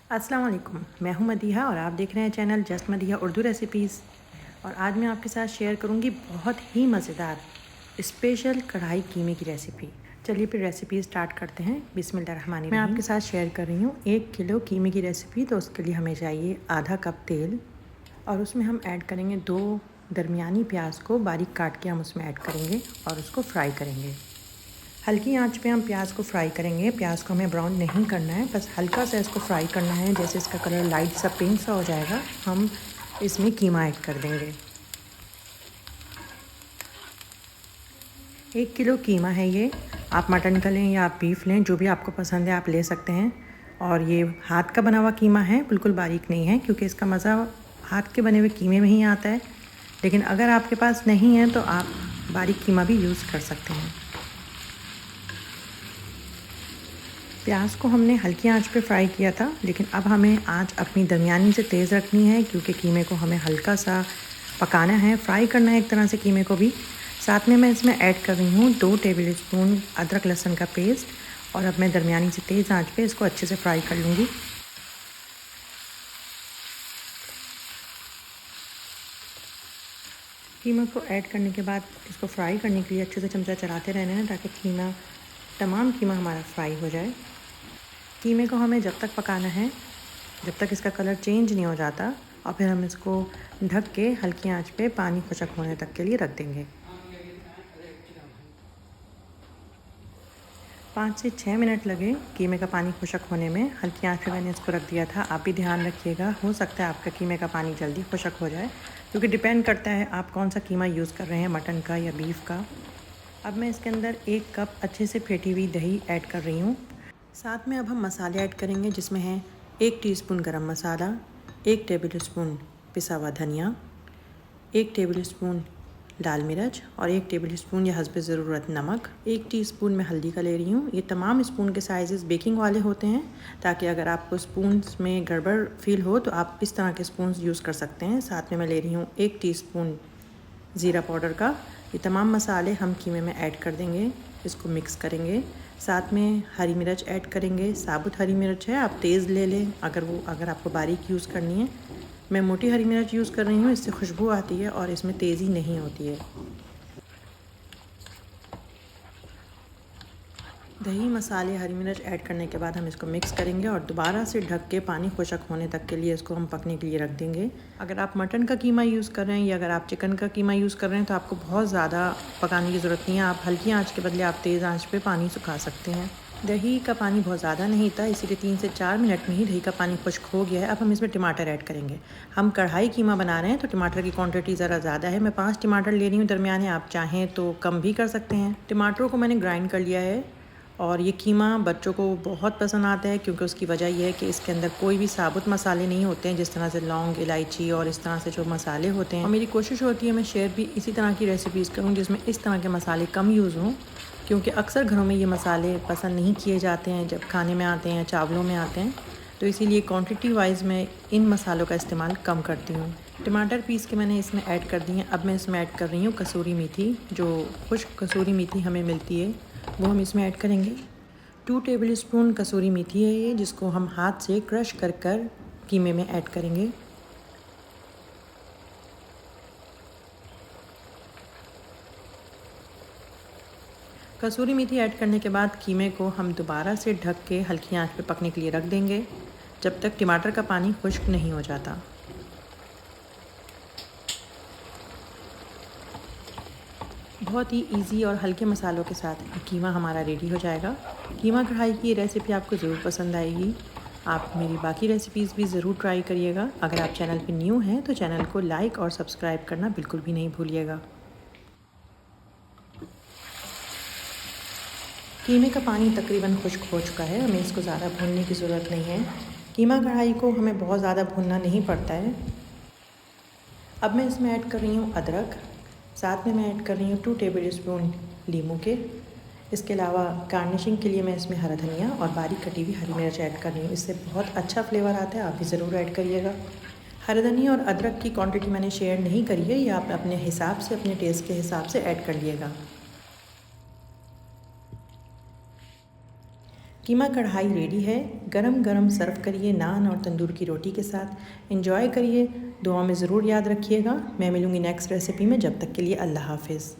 अस्सलाम वालेकुम, मैं हूं मदीहा और आप देख रहे हैं channel just Madiha Urdu recipes. और आज मैं आपके साथ शेयर करूंगी बहुत ही मज़ेदार स्पेशल कढ़ाई कीमे की रेसिपी। चलिए फिर रेसिपी स्टार्ट करते हैं। बिस्मिल्लाहिर्रहमानिर्रहीम। मैं आपके साथ शेयर कर रही हूँ 1 किलो कीमे की रेसिपी। तो उसके लिए हमें चाहिए आधा कप तेल और उसमें हम ऐड करेंगे 2 दरमियानी प्याज को बारीक काट के हम उसमें ऐड करेंगे और उसको फ्राई करेंगे। हल्की आंच पे हम प्याज को फ्राई करेंगे। प्याज को हमें ब्राउन नहीं करना है, बस हल्का सा इसको फ्राई करना है। जैसे इसका कलर लाइट सा पिंक सा हो जाएगा हम इसमें कीमा ऐड कर देंगे। 1 किलो कीमा है ये। आप मटन का लें या आप बीफ लें, जो भी आपको पसंद है आप ले सकते हैं। और ये हाथ का बना हुआ कीमा है, बिल्कुल बारीक नहीं है, क्योंकि इसका मज़ा हाथ के बने हुए कीमे में ही आता है। लेकिन अगर आपके पास नहीं है तो आप बारीक कीमा भी यूज़ कर सकते हैं। प्याज को हमने हल्की आंच पे फ्राई किया था, लेकिन अब हमें आंच अपनी दरमियानी से तेज़ रखनी है, क्योंकि कीमे को हमें हल्का सा पकाना है, फ्राई करना है एक तरह से कीमे को भी। साथ में मैं इसमें ऐड कर रही हूँ 2 टेबल स्पून अदरक लहसुन का पेस्ट। और अब मैं दरमियानी से तेज़ आंच पे इसको अच्छे से फ्राई कर लूँगी। कीमा को ऐड करने के बाद इसको फ्राई करने के लिए अच्छे से चमचा चलाते रहना है, ताकि तमाम कीमा हमारा फ्राई हो जाए। कीमे को हमें जब तक पकाना है जब तक इसका कलर चेंज नहीं हो जाता, और फिर हम इसको ढक के हल्की आंच पे पानी खुशक होने तक के लिए रख देंगे। 5 से 6 मिनट लगे कीमे का पानी खुशक होने में। हल्की आंच पे मैंने इसको रख दिया था। आप भी ध्यान रखिएगा, हो सकता है आपका कीमे का पानी जल्दी खुशक हो जाए, क्योंकि डिपेंड करता है आप कौन सा कीमा यूज़ कर रहे हैं, मटन का या बीफ का। अब मैं इसके अंदर 1 कप अच्छे से फेंटी हुई दही ऐड कर रही हूँ। साथ में अब हम मसाले ऐड करेंगे, जिसमें है 1 टीस्पून गरम मसाला, 1 टेबल स्पून पिसा हुआ धनिया, 1 टेबल स्पून लाल मिर्च और 1 टेबल स्पून या हस्बे ज़रूरत नमक। 1 टीस्पून मैं हल्दी का ले रही हूँ। ये तमाम स्पून के साइज़ेस बेकिंग वाले होते हैं, ताकि अगर आपको स्पून्स में गड़बड़ फील हो तो आप इस तरह के स्पून्स यूज़ कर सकते हैं। साथ में मैं ले रही हूँ 1 टीस्पून ज़ीरा पाउडर का। ये तमाम मसाले हम कीमे में ऐड कर देंगे, इसको मिक्स करेंगे। साथ में हरी मिर्च ऐड करेंगे। साबुत हरी मिर्च है, आप तेज़ ले लें अगर आपको बारीक यूज़ करनी है। मैं मोटी हरी मिर्च यूज़ कर रही हूँ, इससे खुशबू आती है और इसमें तेज़ी नहीं होती है। दही, मसाले, हरी मिर्च ऐड करने के बाद हम इसको मिक्स करेंगे और दोबारा से ढक के पानी खुशक होने तक के लिए इसको हम पकने के लिए रख देंगे। अगर आप मटन का कीमा यूज़ कर रहे हैं या अगर आप चिकन का कीमा यूज़ कर रहे हैं तो आपको बहुत ज़्यादा पकाने की ज़रूरत नहीं है। आप हल्की आंच के बदले आप तेज़ आंच पे पानी सुखा सकते हैं। दही का पानी बहुत ज़्यादा नहीं था, इसीलिए 3 से 4 मिनट में ही दही का पानी खुश्क हो गया है। अब हम इसमें टमाटर ऐड करेंगे। हम कढ़ाई कीमा बना रहे हैं तो टमाटर की क्वांटिटी ज़रा ज़्यादा है। मैं 5 टमाटर ले रही हूँ दरमियाने, आप चाहें तो कम भी कर सकते हैं। टमाटरों को मैंने ग्राइंड कर लिया है। और ये कीमा बच्चों को बहुत पसंद आता है, क्योंकि उसकी वजह यह है कि इसके अंदर कोई भी साबुत मसाले नहीं होते हैं, जिस तरह से लौंग, इलायची और इस तरह से जो मसाले होते हैं। और मेरी कोशिश होती है मैं शेयर भी इसी तरह की रेसिपीज़ करूँ जिसमें इस तरह के मसाले कम यूज़ हों, क्योंकि अक्सर घरों में ये मसाले पसंद नहीं किए जाते हैं जब खाने में आते हैं, चावलों में आते हैं। तो इसीलिए क्वांटिटी वाइज मैं इन मसालों का इस्तेमाल कम करती हूँ। टमाटर पीस के मैंने इसमें ऐड कर दिए हैं। अब मैं इसमें ऐड कर रही हूँ कसूरी मेथी। जो खुश्क कसूरी मेथी हमें मिलती है वो हम इसमें ऐड करेंगे। 2 टेबल स्पून कसूरी मेथी है ये, जिसको हम हाथ से क्रश कर कर कीमे में ऐड करेंगे। कसूरी मेथी ऐड करने के बाद कीमे को हम दोबारा से ढक के हल्की आंच पे पकने के लिए रख देंगे, जब तक टमाटर का पानी खुश्क नहीं हो जाता। बहुत ही इजी और हल्के मसालों के साथ ये कीमा हमारा रेडी हो जाएगा। कीमा कढ़ाई की ये रेसिपी आपको ज़रूर पसंद आएगी। आप मेरी बाकी रेसिपीज़ भी ज़रूर ट्राई करिएगा। अगर आप चैनल पर न्यू हैं तो चैनल को लाइक और सब्सक्राइब करना बिल्कुल भी नहीं भूलिएगा। कीमे का पानी तकरीबन खुश्क हो चुका है, हमें इसको ज़्यादा भूनने की ज़रूरत नहीं है। कीमा कढ़ाई को हमें बहुत ज़्यादा भूनना नहीं पड़ता है। अब मैं इसमें ऐड कर रही हूँ अदरक। साथ में मैं ऐड कर रही हूँ 2 टेबल स्पून लीमू के। इसके अलावा गार्निशिंग के लिए मैं इसमें हरा धनिया और बारीक कटी हुई हरी मिर्च ऐड कर रही हूँ। इससे बहुत अच्छा फ्लेवर आता है, आप भी ज़रूर ऐड करिएगा। हरा धनिया और अदरक की क्वांटिटी मैंने शेयर नहीं करी है, ये आप अपने हिसाब से, अपने टेस्ट के हिसाब से ऐड कर लिएगा। कीमा कढ़ाई रेडी है। गरम गरम सर्व करिए नान और तंदूर की रोटी के साथ। एंजॉय करिए, दुआ में ज़रूर याद रखिएगा। मैं मिलूँगी नेक्स्ट रेसिपी में, जब तक के लिए अल्लाह हाफिज़।